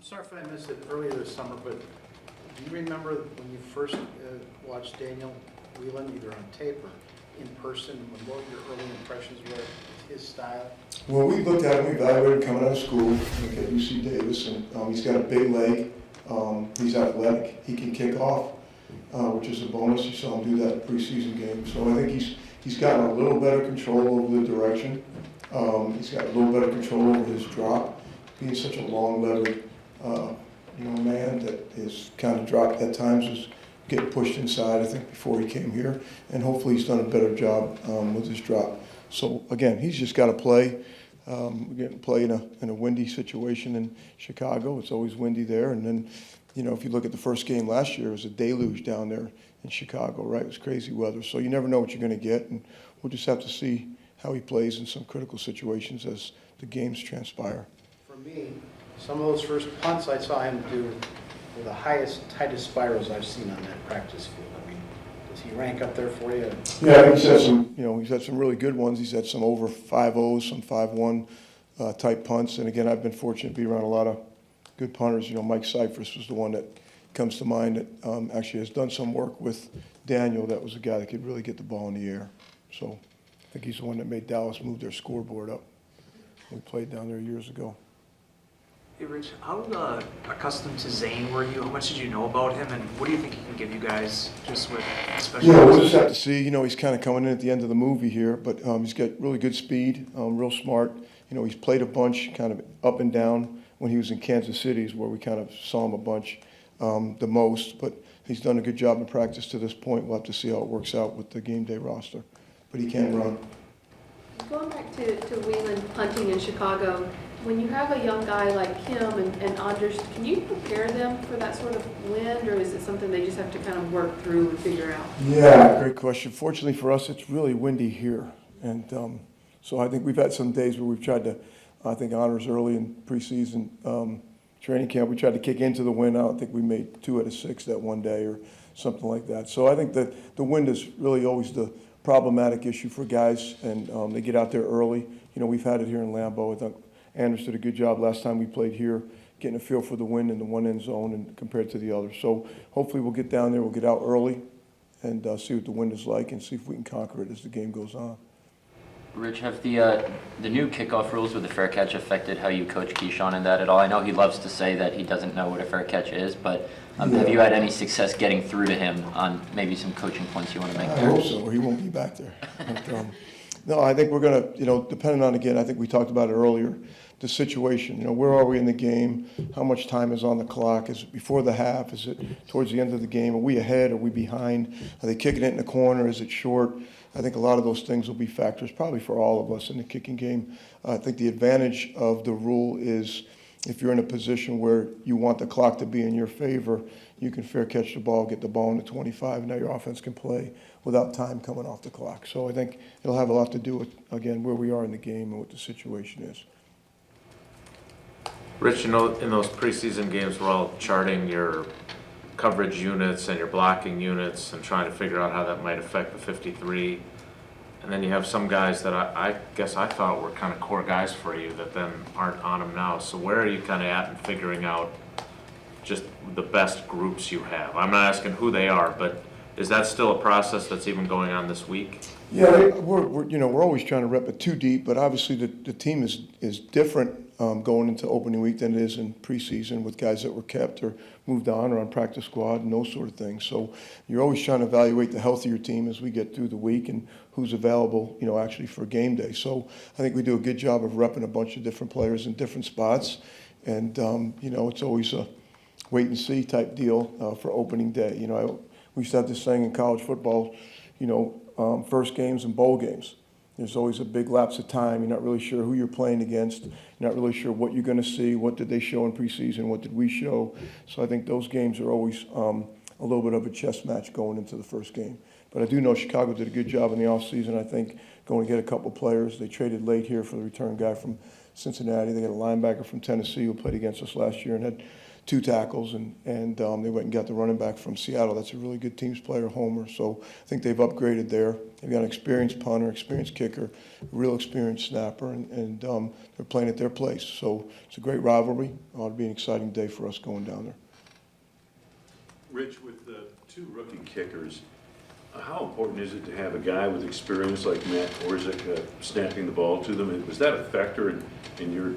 sorry if I missed it earlier this summer, but do you remember when you first watched Daniel Whelan, either on tape or in person, what your early impressions were of his style? Well, we looked at him, we evaluated him coming out of school, look at UC Davis, and he's got a big leg. He's athletic. He can kick off, which is a bonus. You saw him do that in preseason game. So I think he's gotten a little better control over the direction. He's got a little better control over his drop. Being such a long-legged man that is kind of dropped at times is getting pushed inside, I think, before he came here. And hopefully he's done a better job with his drop. So, again, he's just got to play. We're getting to play in a windy situation in Chicago. It's always windy there. And then, if you look at the first game last year, it was a deluge down there in Chicago, right? It was crazy weather. So you never know what you're going to get. And we'll just have to see how he plays in some critical situations as the games transpire. For me, some of those first punts I saw him do were the tightest spirals I've seen on that practice field. I mean, does he rank up there for you? Yeah, he's had some really good ones. He's had some over 5-0s, some 5-1 type punts. And again, I've been fortunate to be around a lot of good punters. Mike Cyphers was the one that comes to mind that actually has done some work with Daniel. That was a guy that could really get the ball in the air. So I think he's the one that made Dallas move their scoreboard up. We played down there years ago. Hey, Rich, how accustomed to Zane were you? How much did you know about him, and what do you think he can give you guys just with especially? Yeah, we'll just have to see. He's kind of coming in at the end of the movie here, but he's got really good speed, real smart. He's played a bunch kind of up and down when he was in Kansas City is where we kind of saw him a bunch the most, but he's done a good job in practice to this point. We'll have to see how it works out with the game day roster, but he can run. Going back to Whelan punting in Chicago, when you have a young guy like him and Anders, can you prepare them for that sort of wind, or is it something they just have to kind of work through and figure out? Yeah, great question. Fortunately for us, it's really windy here. And so I think we've had some days where we've tried to, I think Anders early in preseason training camp, we tried to kick into the wind. I don't think we made 2 out of 6 that one day or something like that. So I think that the wind is really always the problematic issue for guys, and they get out there early. We've had it here in Lambeau. I think Anders did a good job last time we played here, getting a feel for the wind in the one end zone and compared to the other. So hopefully we'll get down there, we'll get out early and see what the wind is like and see if we can conquer it as the game goes on. Rich, have the new kickoff rules with the fair catch affected how you coach Keyshawn in that at all? I know he loves to say that he doesn't know what a fair catch is, but have you had any success getting through to him on maybe some coaching points you want to make there? I hope so, or he won't be back there. But, no, I think we're going to, depending on, again, I think we talked about it earlier, the situation. Where are we in the game? How much time is on the clock? Is it before the half? Is it towards the end of the game? Are we ahead? Are we behind? Are they kicking it in the corner? Is it short? I think a lot of those things will be factors probably for all of us in the kicking game. I think the advantage of the rule is if you're in a position where you want the clock to be in your favor, you can fair catch the ball, get the ball in the 25, and now your offense can play without time coming off the clock. So I think it'll have a lot to do with, again, where we are in the game and what the situation is. Rich, in those preseason games, we're all charting your coverage units and your blocking units and trying to figure out how that might affect the 53. And then you have some guys that I guess I thought were kind of core guys for you that then aren't on them now. So where are you kind of at in figuring out just the best groups you have? I'm not asking who they are, but is that still a process that's even going on this week? Yeah, we're always trying to rep it too deep, but obviously the team is different going into opening week than it is in preseason with guys that were kept or moved on or on practice squad and those sort of things. So you're always trying to evaluate the health of your team as we get through the week and who's available, actually for game day. So I think we do a good job of repping a bunch of different players in different spots, and it's always a wait and see type deal for opening day. We used to have this thing in college football, first games and bowl games. There's always a big lapse of time. You're not really sure who you're playing against. You're not really sure what you're going to see. What did they show in preseason? What did we show? So I think those games are always a little bit of a chess match going into the first game. But I do know Chicago did a good job in the offseason, I think, going to get a couple of players. They traded late here for the return guy from Cincinnati. They got a linebacker from Tennessee who played against us last year and had 2 tackles, and they went and got the running back from Seattle. That's a really good teams player, Homer. So I think they've upgraded there. They've got an experienced punter, experienced kicker, a real experienced snapper, and they're playing at their place. So it's a great rivalry. It ought to be an exciting day for us going down there. Rich, with the 2 rookie kickers, how important is it to have a guy with experience like Matt Korzik snapping the ball to them? And was that a factor in your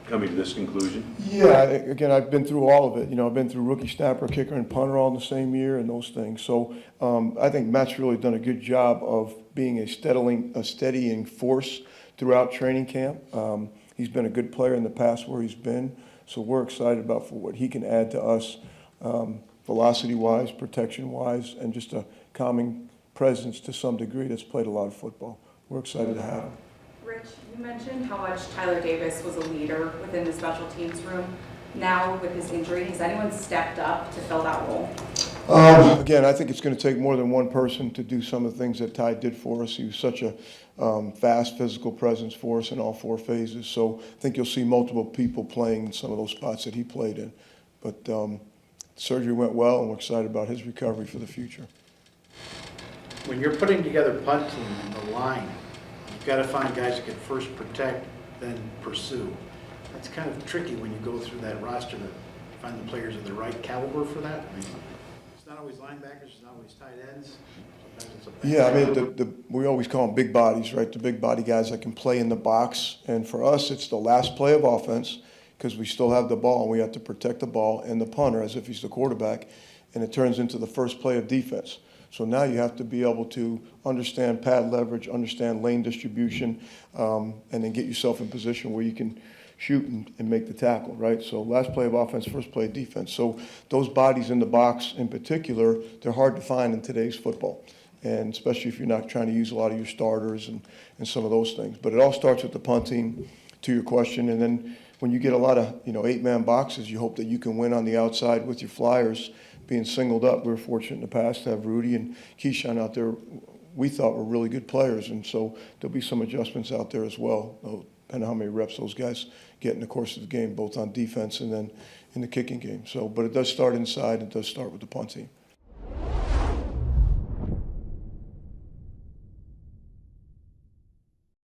coming to this conclusion? Yeah, again, I've been through all of it. I've been through rookie snapper, kicker, and punter all in the same year and those things. So I think Matt's really done a good job of being a steadying force throughout training camp. He's been a good player in the past where he's been. So we're excited about for what he can add to us, velocity-wise, protection-wise, and just a calming presence to some degree that's played a lot of football. We're excited to have him. Rich, you mentioned how much Tyler Davis was a leader within the special teams room. Now, with his injury, has anyone stepped up to fill that role? Again, I think it's going to take more than one person to do some of the things that Ty did for us. He was such a fast physical presence for us in all 4 phases. So I think you'll see multiple people playing in some of those spots that he played in. But surgery went well, and we're excited about his recovery for the future. When you're putting together punt team and the line, you've got to find guys that can first protect, then pursue. That's kind of tricky when you go through that roster to find the players of the right caliber for that. I mean, it's not always linebackers, it's not always tight ends. Sometimes it's a Yeah, I mean, we always call them big bodies, right? The big body guys that can play in the box. And for us, it's the last play of offense because we still have the ball and we have to protect the ball and the punter as if he's the quarterback. And it turns into the first play of defense. So now you have to be able to understand pad leverage, understand lane distribution, and then get yourself in position where you can shoot and make the tackle, right? So last play of offense, first play of defense. So those bodies in the box in particular, they're hard to find in today's football, and especially if you're not trying to use a lot of your starters and some of those things. But it all starts with the punt team, to your question, and then when you get a lot of 8-man boxes, you hope that you can win on the outside with your flyers being singled up. We were fortunate in the past to have Rudy and Keyshawn out there we thought were really good players, and so there'll be some adjustments out there as well, depending on how many reps those guys get in the course of the game, both on defense and then in the kicking game. So, but it does start inside. It does start with the punt team.